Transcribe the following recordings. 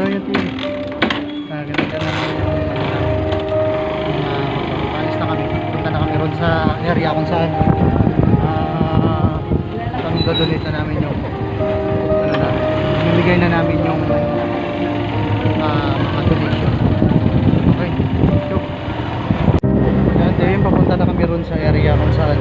So yun din. Ganito na alis na kami. Punta na kami ron sa area kung saan kami dodonate na namin yung ano na, bibigay na namin yung mga donation. Okay. So yan din, papunta na kami ron sa area kung saan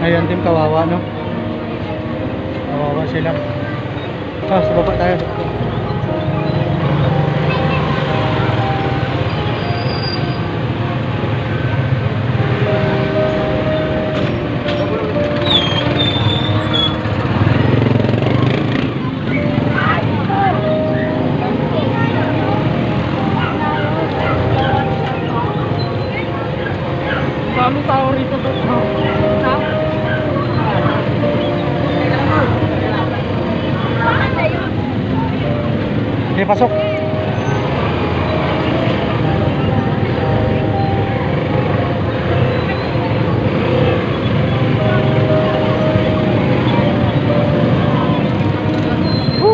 ayan din, kawawa no, kawawa sila. Sa baba tayo. Daming tao rito. Okay, pasok.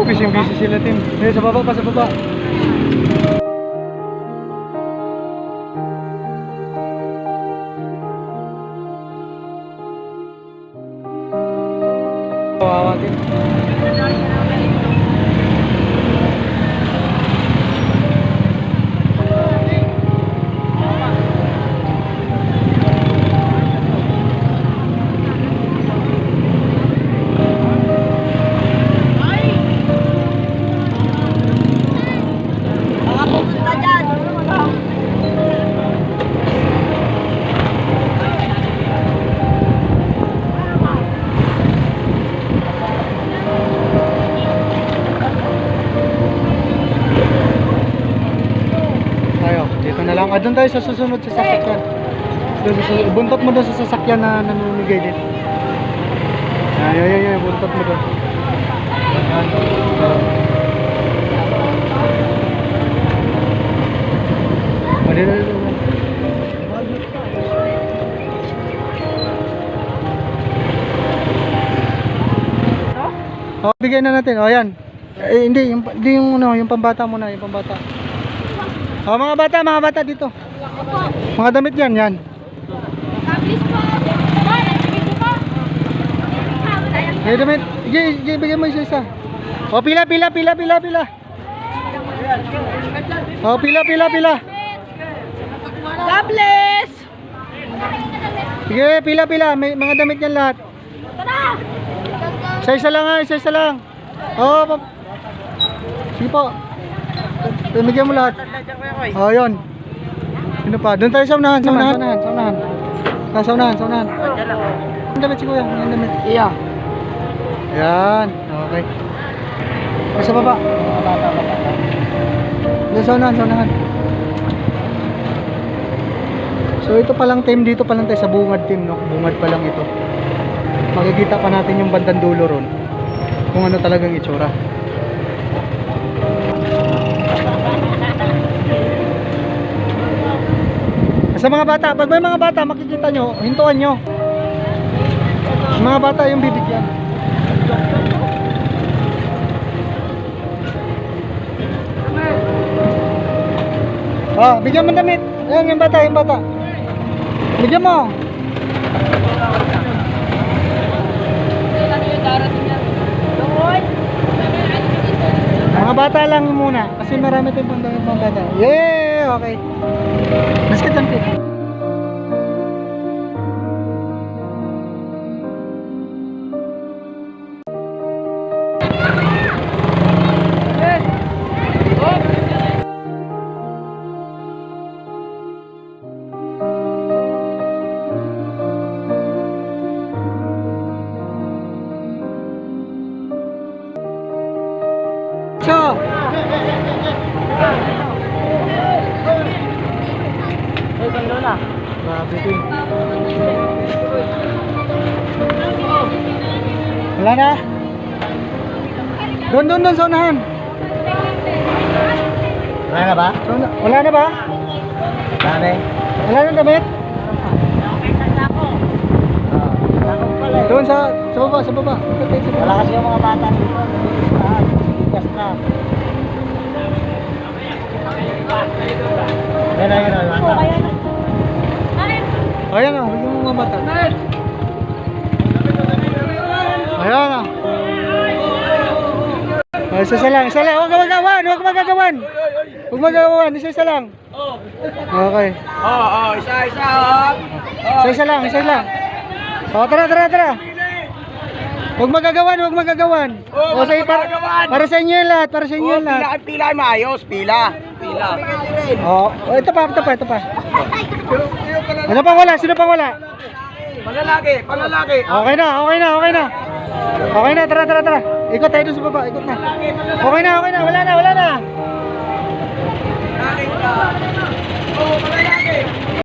Busy sila, Tim. Sa baba pa, sa baba. Kawawa din. Doon tayo sa susunod sa sasakyan. Buntot mo doon sa sasakyan na namimigay din. Ay, buntot mo doon. Bigay na natin. O yan. Hindi yung pambata muna, yung pambata. Mga bata dito. Mga damit yan. May damit. Bigay mo isa. O pila. O pila. God bless! Sige, pila. May mga damit yan lahat. Isa-isa lang ha, isa-isa lang. Oo, sige po. Tumigyan mo lahat. Oo, yun. Sino pa? Doon tayo sa unahan, sa unahan. Sa unahan. Ang damit si kuya, ang damit. Iya. Ayan, okay. Sa baba. Doon sa unahan. So ito palang team, dito pa lang tayo sa bungad team, no? Bungad pa lang ito. Makikita pa natin yung bandang dulo ron. Kung ano talagang itsura. Sa mga bata, pag may mga bata makikita nyo, hintuan nyo. Mga bata yung bibigyan. Bigyan mo damit. Ayan yung bata. Bigyan mo. Mga bata lang muna kasi marami tayong pandamit mga bata. Yeah, okay. Basket lang po. So, grabe din. Wala na? Doon sa unahan. Wala na ba? Wala na ba? Dami. Wala na damit? Doon sa baba. Wala kasi yung mga bata dito. Gas na. Yan na. Ayan na, bigyan mo mga bata. Ayan na. Isa lang. Huwag magagawan. Isa lang. Okay. Isa lang. Tara. Huwag magagawan. Sige, para sa inyo yan lahat. Pila maayos, pila. Ito pa. Ano pang wala? Sino pang wala? Panlalaki. Okay na, tara. Ikot tayo doon sa baba, ikot na. Okay na, wala na. Panlalaki.